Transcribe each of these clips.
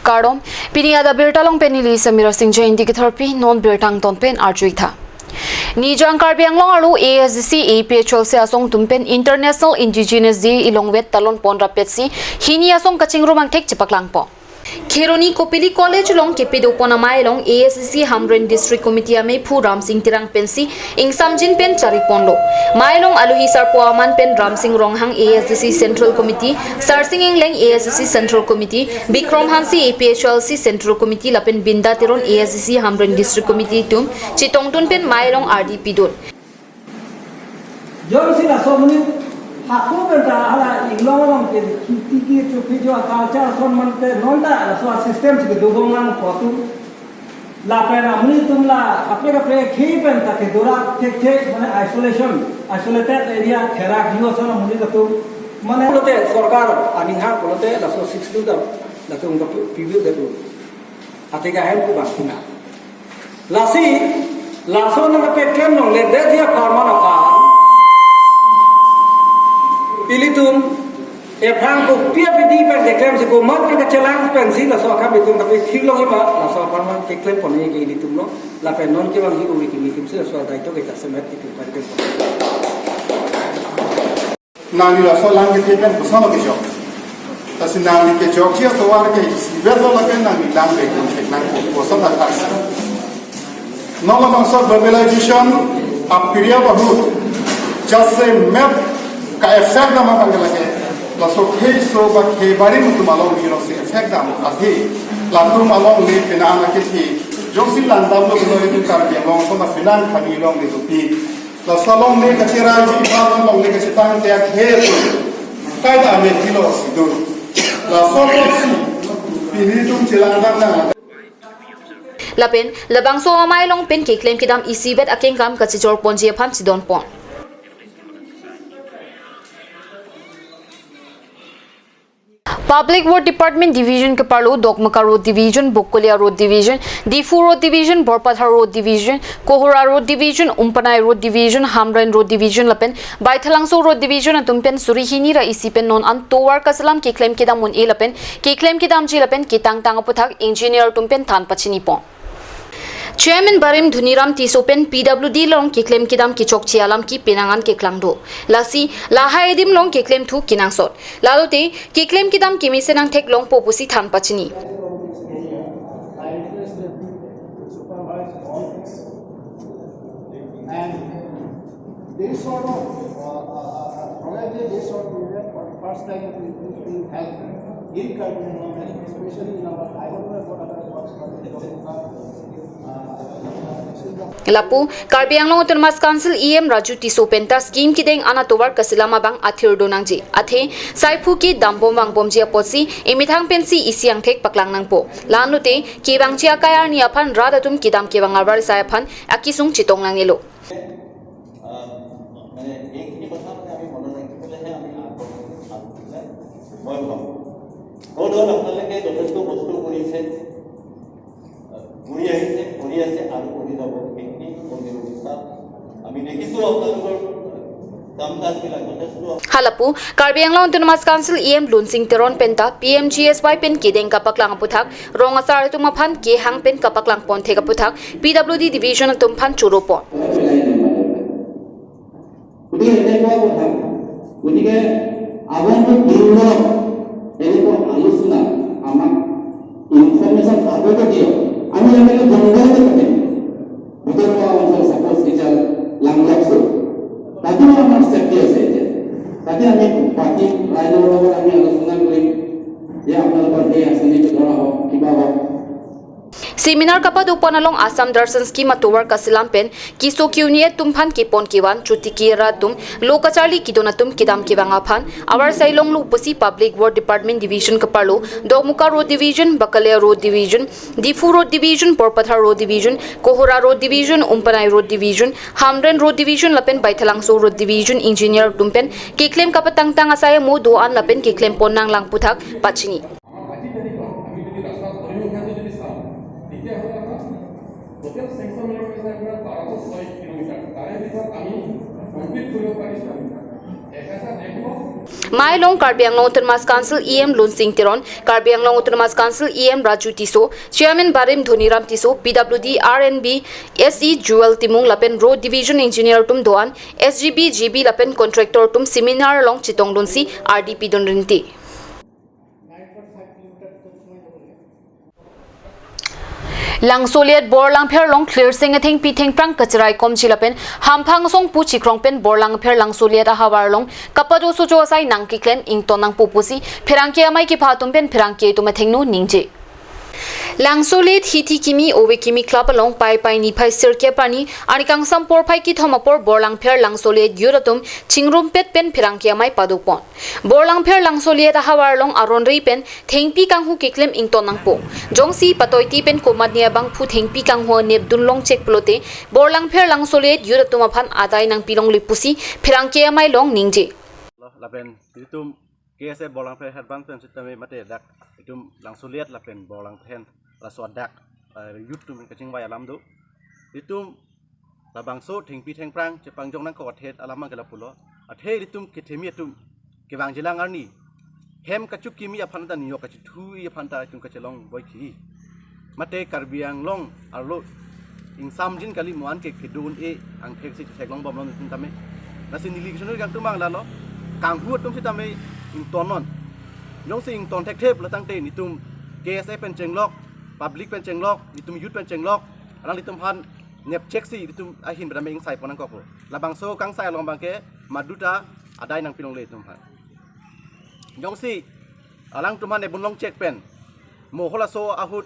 Kardom, Piniada Birtalong Penili Samira Singh Jain Therapy, non Birtang Ton Pen Arjuita. Nijang Karbianglong Aru ASC APHL se asong tumpen International Indigenous Day ilongwet talon pon rapetsi hini asong kachingrumang tek chipaklang po. Kheroni Kopili College long kepido ponamai long ASC Hamren District Committee ame Phu Ram Singh Tirang pensi ingsam jin pen chari ponlo mailong aluhi sarpo aman pen Ram Singh Ronghang ASC Central Committee Sarsing Leng ASC Central Committee Bikram Hansi APHLC Central Committee lapen Binda Tiron ASC Hamren District Committee tum Chitongtun pen mailong RDP dun Aku berada di lorong tiki tu video culture son mante nonda so system se dogongan foto la pena muni tumla apne khipen ta ke dora tek mane isolated area khera hiyo son muni to mane lote sarkar aninha kolote la so 60 da la tung da preview da do atega hen ku bakina lasi laso na pe kem no le de dia farma na ka Pilitum, Efrang ko pia pidi per declare se ko mat ka challenge pensi la so ka betung tapi thilong iba la so parman ke claim pone ke ilitum no la pe non ke bang hi uri ki mitum se so dai to ke tasemet ki par ke nani la so lang ke ten so no ke jo tasin nani ke jo kia to war ke si ver lo la ke nani lang ke nang ko so ta ta no la bang so verbalization apiria bahut just say map ka effect na mabang lage la so khei so ba khei bari mutu malong ni ro se effect na athi la tu malong ni pina na ke thi josi landam lo lo ni kar ke long so na finan khani long ni tu ti la salong ni ka chira ji ba long ni ka chitang te khei kai da me ti lo si do la so ko si pini tum chilang na Lapen labang so amai long pen ke claim kidam isibet akeng kam kachijor ponji pham sidon pon Public Road Department Division के पालो Dokmoka road division Bokolia road division Diphu road division Borpatha road division Kohora road division Umpanai road division Hamren road division लपेन Baithalangso road division तुमपेन सुरिहिनी रा इसीपेन non अन तोवार कसलाम के claim के दाम मुन ए लपेन के claim के दाम जी लपेन के तांग तांग पुथाक इंजीनियर तुमपेन थान पचिनी पो Chairman Barim Dhuniram Tisopen PWD long ke claim kidam ki chok chialam ki penangan ke klangdo lasi laha edim long ke claim thu kinangsot lalote ke claim kidam ki misenang thek long popusi than pachini this sort of probably this sort of event for the first time we have in Karnataka, especially in our I don't know what other parts of the Lapu Karbianglong Autonomous Council EM Raju Tisopenta scheme kideng anatowar kasilama bang athir donangji athe saipu ki dambom bang bomjia posi imithang pensi isiang thek paklang nangpo lanute ki bangchia kayar ni aphan radatum kidam ke bang arbar sai aphan akisung chitong nangelo মানে এইখিনি কথা মানে আমি মনত ৰাখিবলৈহে আমি মই ভাবোঁ বহুত আপোনালোকে যথেষ্ট বস্তু কৰিছে কৰি আহিছে কৰি আছে আৰু কৰি যাব এইখিনি মন্দিৰৰ বিশ্বাস আমি দেখিছোঁ আপোনালোকৰ কাম-কাজবিলাক যথেষ্ট Halapu Karbianglong Autonomous Council EM Lunsing Teron Penta PMGSY pen kideng kapaklang puthak rong asar tumaphan ke hang pen kapaklang pon thega puthak PWD division tumphan churopo গতিকে আগন্তুক দিনত এনেকুৱা আলোচনা আমাক ইনফৰমেশ্যন আগতে দিয়ক আমি এনেকৈ জংঘলতে থাকিম ভিতৰুৱা অঞ্চল চাপোজ এতিয়া লাংলাপছো তাতেও আমাৰ চেফটি আছে এতিয়া তাতে আমি পাৰ্টি ৰাইজৰ লগত আমি আলোচনা কৰিম যে আপোনালোকৰ এই আঁচনিটো ধৰা হওক কিবা হওক Seminar kapad upanalong Assam Darshan Scheme atowar kasilam pen kiso kiunie tumphan kipon kiwan chuti kira tum lokacharli kidonatum kidam kibanga phan awar sailong lu pusi Public Road Department Division kapalo Dogmuka Road Division Bakalia Road Division Difu Road Division Porpathar Road Division Kohora Road Division Umpanai Road Division Hamren Road Division lapen Baithalangso Road Division Engineer tumpen kiklem kapatang tang asaya mo doan lapen kiklem ponnang lang puthak pachini Mai Long Karbi Anglong Autonomous Council EM Lun Singh Tiron, Karbi Anglong Autonomous Council EM Raju Tiso, Chairman Barim Dhoniram Tiso, PWD RNB SE Jewel Timung Lapen Road Division Engineer Tum Doan, SGB GB Lapen Contractor Tum Seminar Long Chitong Lunsi RDP Donrinti. Langsoliet Borlang Pher Long Clear Sing a thing Piting Prank Kachirai Com Chilapen, Hampang Song Puchi Krongpen, Borlang Pher Langsoliet a Havarlong, Kapado Sujo Sai Nangki Clan, Ingtonang Pupusi, Pirankia Maiki Patumpen, Pirankia to Matengno Ninje. Langsolet Hiti Kimi Owe Kimi Club along Pai Pai Ni Pai Sirke Pani, Anikang Sampor Pai Kitomapor, Borlang Pher Langsolet Yuratum, Chingrum Pet Pen Pirankia Mai Padupon. Borlang Pher Langsolet a Havarlong Aron Ripen, Tengpi Kang Hu Kiklem Ingtonang Po. Jongsi Patoiti Pen Komadnia Bang Pu Tengpi Kang Ho Neb Dunlong Chek Plote, Borlang Pher Langsolet Yuratum upon Adai Nang Pilong Lipusi, Pirankia Mai Long Ninje. Lapen itu KSA Borlang Pher Headband Pen Sistem Mate Dak itu langsung lihat Lapen Borlang Pher Rasuat Dak YouTube kecing bayar alam tu itu labang so Tengpi Tengprang Jepang Jong Nang Kawat Alamang Galapulo Athe itu ketemi itu kewang jelang arni hem kacuk kimi apanta New York kacuk tu apanta itu kacilong boy ki mate Karbiang long arlo insam jin kali muan ke kedun ang tek si teklong bom long itu tame nasi nili kisunu gang tu mang lalo kang huat tum si tame ingtonon yong si ington tek tep latang te nitum KSA pen cenglok public pen cenglok nitum youth pen cenglok arang nitum han nep cek si nitum ahin berame ing sai ponang kopo labang so kang sai long bangke maduta adai nang pilong le tum han yong si alang tuman ne bunlong cek pen mo hola so ahut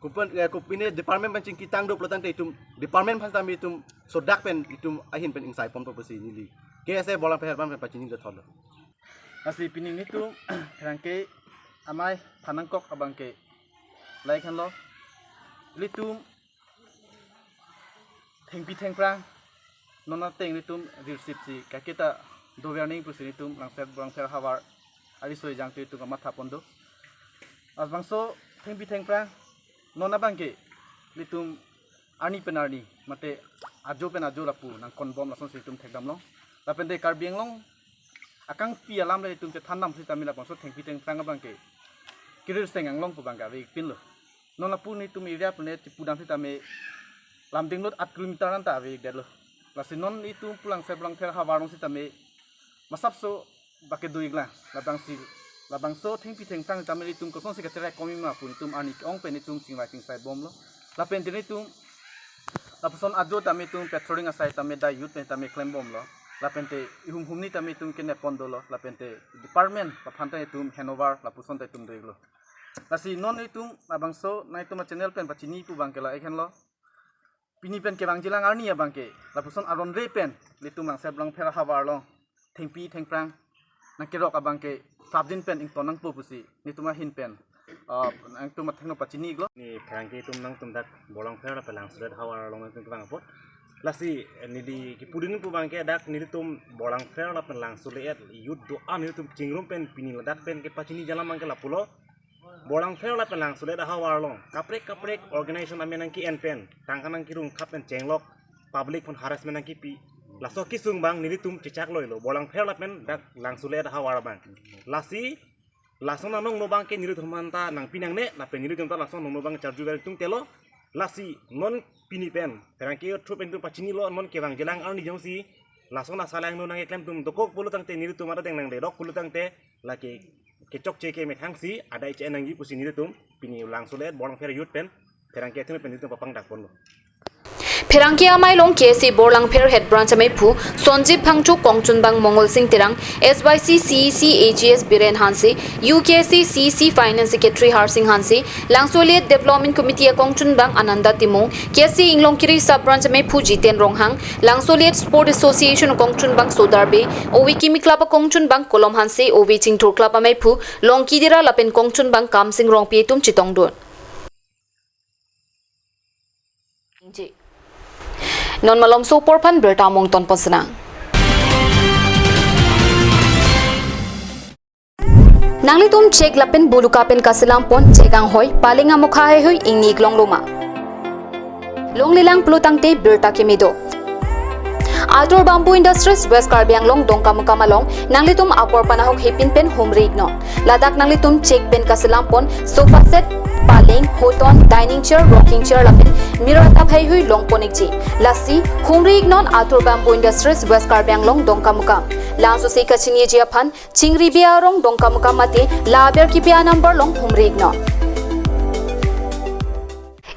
kupine department pen cingkitang do latang te itum department pan tami itum sodak pen itum ahin pen ing sai pon to pesi nili KSA Borlang Pher ban pen pacini de thol Nasi pining itu rangke amai panangkok abangke laikan lo litum Tengpi Tengprang nona teng litum receipt si kakita doverning pusi litum Borlang Pher Hawar ari soi jang tu gamat hapondo as bangso Tengpi Tengprang nona bangke litum ani penarni mate ajo lapu nang konbom langsung litum thekdam long lapende Karbiang long akang pi alam le tum te thanam si tamila bangso Tengpi Tengprang bangke kirir sengang long pu bangka ve pin lo nona pu ni tum area pune pudam si tame lamding lot 8 kilometer an ta ve der lo lasi non itu pulang Borlang Pher Hawarong si tame masap so bake duigla labang so Tengpi Tengprang tame itum kosong si kacera komi ma pu itum ani ong pen itum sing writing sai bom lo lapen din itum lapuson ajo tame itum patrolling asai tame da youth pen tame claim bom lo lapente hum ni tami tum kene pondolo lapente department paphanta itum hanover lapuson ta itum doiglo nasi non itum abangso na itum channel pen pachini pu bangkela ekhen lo pini pen ke bang jilang arni ya bangke lapuson aron re pen litum lang Borlang Pher Hawar lo Tengpi Tengprang na kerok abangke sabdin pen ing tonang pu pusi nituma hin pen ang tuma thengno pachini glo ni prangke tum nang tum dak Borlang Pher Langsolet Hawar long tum bang pot lasi nidi kipudin pu bangke dak nidi tum Borlang Pher Langsolet youth do an nidi tum cingrum pen pini ladak pen ke pachini jalan mangke lapulo Borlang Pher Langsolet Hawar long kaprek organization amenang ki en pen tangkanang kirung kapen cenglok public pun harassment nang ki pi laso kisung bang nidi tum cicak loilo Borlang Pher dak Langsolet Hawar bang lasi lasong nanong no bangke nidi tum manta nang pinang ne na pen nidi tum ta lasong no bang charju gal tung telo lasi non pini pen terangke tru pen tum pachini lo non kewang jelang arni jongsi lasong na salang no nang eklem tum dokok pulu tang te nidi tum ada teng nang de dok pulu tang te laki kecok ceke me thangsi ada ice nang gi pusi nidi tum pini Langsolet Borlang Pher youth pen terangke tum pen nidi tum papang dak pon lo Pirankia Mai Long KSA Borlang Pher Head Branch Mai Phu Sonjip Phangchu Kongchun Bang Mongol Singh Tirang SYC CEC AGS Biren Hanse UKC CEC Finance Secretary Har Singh Hanse Langsolet Development Committee Kongchun Bang Ananda Timong KSA Inglong Kiri Sub Branch Mai Phu Jiten Ronghang Langsolet Sport Association Kongchun Bang Sodarbe Owi Kimi Club Kongchun Bang Kolom Hanse Owi Chingthur Club Mai Phu Longkidira Lapen Kongchun Bang Kam Singh Rongpi Tum Chitongdon non malom so porpan berta mong ton pasna nangli tum check lapen buluka pen kasilam pon chegang hoy palinga mukha hai hoy ingni glong loma long lilang plutang te berta kemedo Outdoor Bamboo Industries West Karbi Anglong Dongkamukam along nanglitum apor panahok hipin pen home rig no ladak nanglitum check pen kasilampon sofa set paling hoton dining chair rocking chair lapin mirata phai hui longponik ji lasi home rig non Outdoor Bamboo Industries West Karbi Anglong Dongkamukam lanso se kachini ji aphan chingri biarong Dongkamukam mate laber ki bia number long home rig no.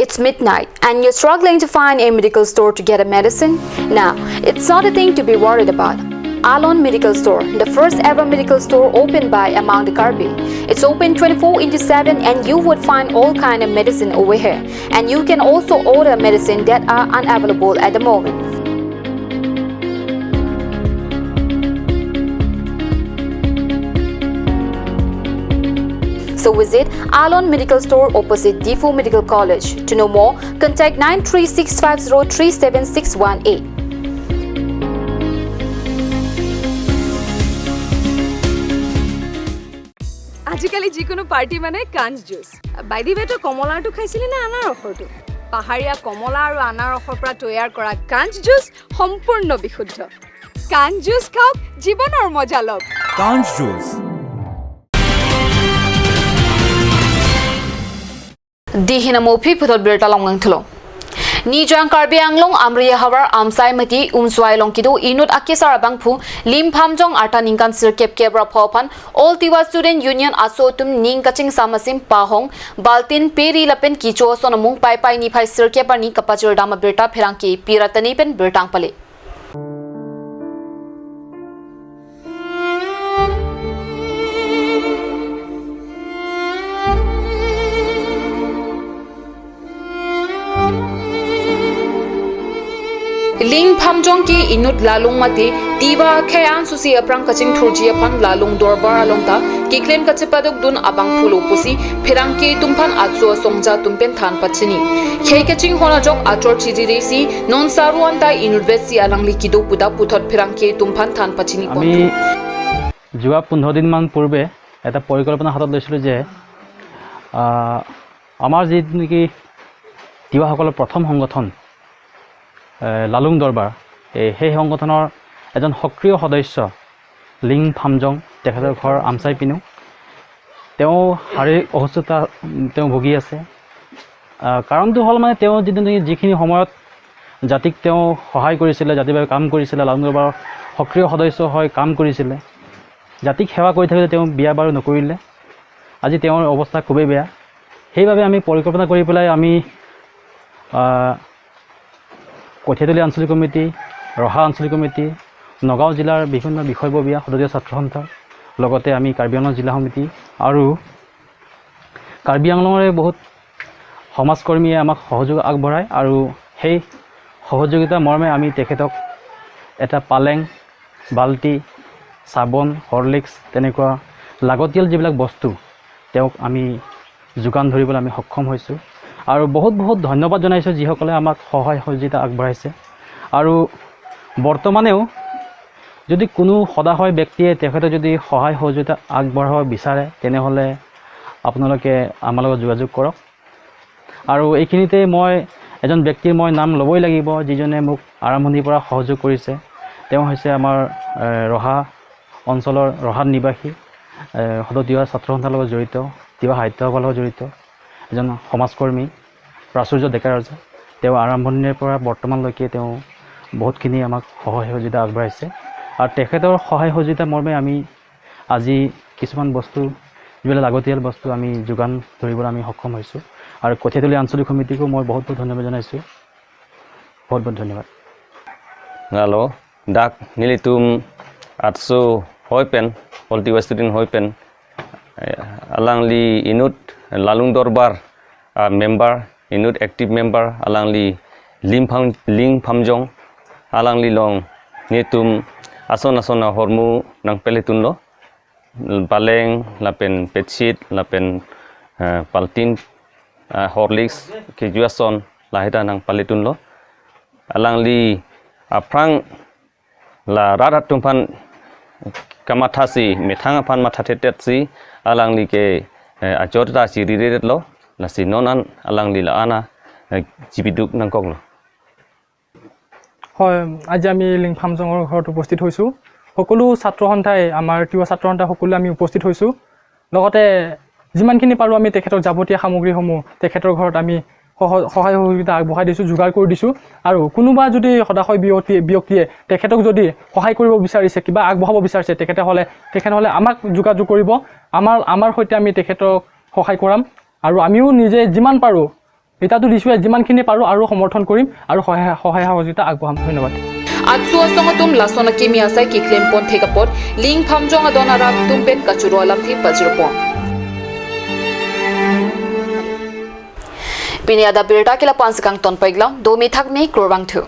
It's midnight and you're struggling to find a medical store to get a medicine? Now, it's not a thing to be worried about. Alon Medical Store, the first ever medical store opened by Amang de Karbi. It's open 24/7 and you would find all kind of medicine over here. And you can also order medicine that are unavailable at the moment. So visit Alon Medical Store opposite Defu Medical College. To know more, contact 936503761A. আজিকালি যিকোনো party মানে কাঞ্চ juice by the ৱেটো কমলাটো খাইছিলি না আনাৰসৰটো পাহাৰীয়া কমলা আৰু আনাৰসৰ পৰা তৈয়াৰ কৰা কাঞ্চ জুচ সম্পূৰ্ণ বিশুদ্ধ কাঞ্চ জুচ খাওক জীৱনৰ মজা লওক কাঞ্চ juice Dihina mopi putot birta long ngang thlo. Nijang Karbi Anglong Amriya Hawar Amsai Mati Umswai Long Kido Inut Akisar Bangphu Lim Phamjong Arta Ningkan Sir Kep Kebra Phopan All Tiwa Student Union Asotum Ning Kaching Samasim Pahong Baltin Peri Lapen Kicho Sonamung Pai Pai Ni Phai Sir Kepani Kapachur Dama Birta Pherangki Piratani Pen Birtang Pale. Ling Phamjong ki inut lalung mate tiwa khayan susi aprang kaching thurji aphan lalung dorbar alongta kiklem kachipadok dun abang phulo pusi pherang ke tumphan acho songja tumpen than pachini khei kaching hona jok achor chiri resi non saruan da university alangli kido puda puthot pherang ke tumphan than pachini আমি যোৱা 15 দিন মান পূৰ্বে এটা পৰিকল্পনা হাতত লৈছিলোঁ যে আমাৰ যি নেকি তিৱাসকলৰ প্ৰথম সংগঠন লালুং দৰবাৰ সেই সংগঠনৰ এজন সক্ৰিয় সদস্য লিং ফামজং তেখেতৰ ঘৰ আমচাই পিনো তেওঁ শাৰীৰিক অসুস্থতা তেওঁ ভুগি আছে কাৰণটো হ'ল মানে তেওঁ যিখিনি সময়ত জাতিক তেওঁ সহায় কৰিছিলে জাতিৰ বাবে কাম কৰিছিলে লালুং দৰবাৰৰ সক্ৰিয় সদস্য হৈ কাম কৰিছিলে জাতিক সেৱা কৰি থাকিলে তেওঁ বিয়া বাৰু নকৰিলে আজি তেওঁৰ অৱস্থা খুবেই বেয়া সেইবাবে আমি পৰিকল্পনা কৰি পেলাই আমি কঠিয়াতলী আঞ্চলিক কমিটি ৰহা আঞ্চলিক কমিটি নগাঁও জিলাৰ বিভিন্ন বিষয়ববীয়া সদস্য ছাত্ৰ সন্থা লগতে আমি কাৰ্বি আংলং জিলা সমিতি আৰু কাৰ্বি আংলঙৰে বহুত সমাজকৰ্মীয়ে আমাক সহযোগ আগবঢ়ায় আৰু সেই সহযোগিতা মৰ্মে আমি তেখেতক এটা পালেং বাল্টি চাবোন হৰলিক্স তেনেকুৱা লাগতিয়াল যিবিলাক বস্তু তেওঁক আমি যোগান ধৰিবলৈ আমি সক্ষম হৈছোঁ আৰু বহুত বহুত ধন্যবাদ জনাইছোঁ যিসকলে আমাক সহায় সহযোগিতা আগবঢ়াইছে আৰু বৰ্তমানেও যদি কোনো সদাশয় ব্যক্তিয়ে তেখেতে যদি সহায় সহযোগিতা আগবঢ়াব বিচাৰে তেনেহ'লে আপোনালোকে আমাৰ লগত যোগাযোগ কৰক আৰু এইখিনিতে মই এজন ব্যক্তিৰ মই নাম ল'বই লাগিব যিজনে মোক আৰম্ভণিৰ পৰা সহযোগ কৰিছে তেওঁ হৈছে আমাৰ ৰহা অঞ্চলৰ ৰহাত নিবাসী সদতীয়া ছাত্ৰ সন্থাৰ লগত জড়িত তিৱা সাহিত্যসভাৰ লগত জড়িত এজন সমাজকৰ্মী প্ৰাচুৰ্য ডেকা ৰজা তেওঁ আৰম্ভণিৰ পৰা বৰ্তমানলৈকে তেওঁ বহুতখিনি আমাক সহায় সহযোগিতা আগবঢ়াইছে আৰু তেখেতৰ সহায় সহযোগিতা মৰ্মে আমি আজি কিছুমান বস্তু যিবিলাক লাগতিয়াল বস্তু আমি যোগান ধৰিবলৈ আমি সক্ষম হৈছোঁ আৰু কঠিয়াতলী আঞ্চলিক সমিতিকো মই বহুত বহুত ধন্যবাদ জনাইছোঁ বহুত বহুত ধন্যবাদ Halo, dak nilitum atsu hoipen, politiwa student hoipen, alang li inut lalung dorbar member, inut active member, alang li ling phamjong, alang li long nitum asona hormu nang peletun lo, baleng lapen petshit lapen paltin horlicks kejuason lahita nang paletun lo, alang li aprang la rarat tumpan kamathasi methang apan mathatetet si alang li ke ajorta si riret lo la si nonan alang li la ana jibiduk nangkok lo হয় আজি আমি লিংফামজঙৰ ঘৰত উপস্থিত হৈছোঁ সকলো ছাত্ৰ সন্থাই আমাৰ তিৱা ছাত্ৰ সন্থা সকলো আমি উপস্থিত হৈছোঁ লগতে যিমানখিনি পাৰোঁ আমি তেখেতক যাৱতীয় সামগ্ৰীসমূহ তেখেতৰ ঘৰত আমি সহায় সহযোগিতা আগবঢ়াই দিছোঁ যোগাৰ কৰি দিছোঁ আৰু কোনোবা যদি সদাশয় ব্যক্তিয়ে তেখেতক যদি সহায় কৰিব বিচাৰিছে কিবা আগবঢ়াব বিচাৰিছে তেখেতসকলে আমাক যোগাযোগ কৰিব আমাৰ সৈতে আমি তেখেতক সহায় কৰাম আৰু আমিও নিজে যিমান পাৰোঁ এটাতো দিছোঁ যিমানখিনি পাৰোঁ আৰু সমৰ্থন কৰিম আৰু সহায় সহযোগিতা আগবঢ়াম ধন্যবাদ Atsu asongatum lasona kimi asai ki klempon thekapot ling phamjong adonara tumpen kachuro alam thi pajropon Piniada birta kila pansakang ton paiglaw domi thakni kurwang thu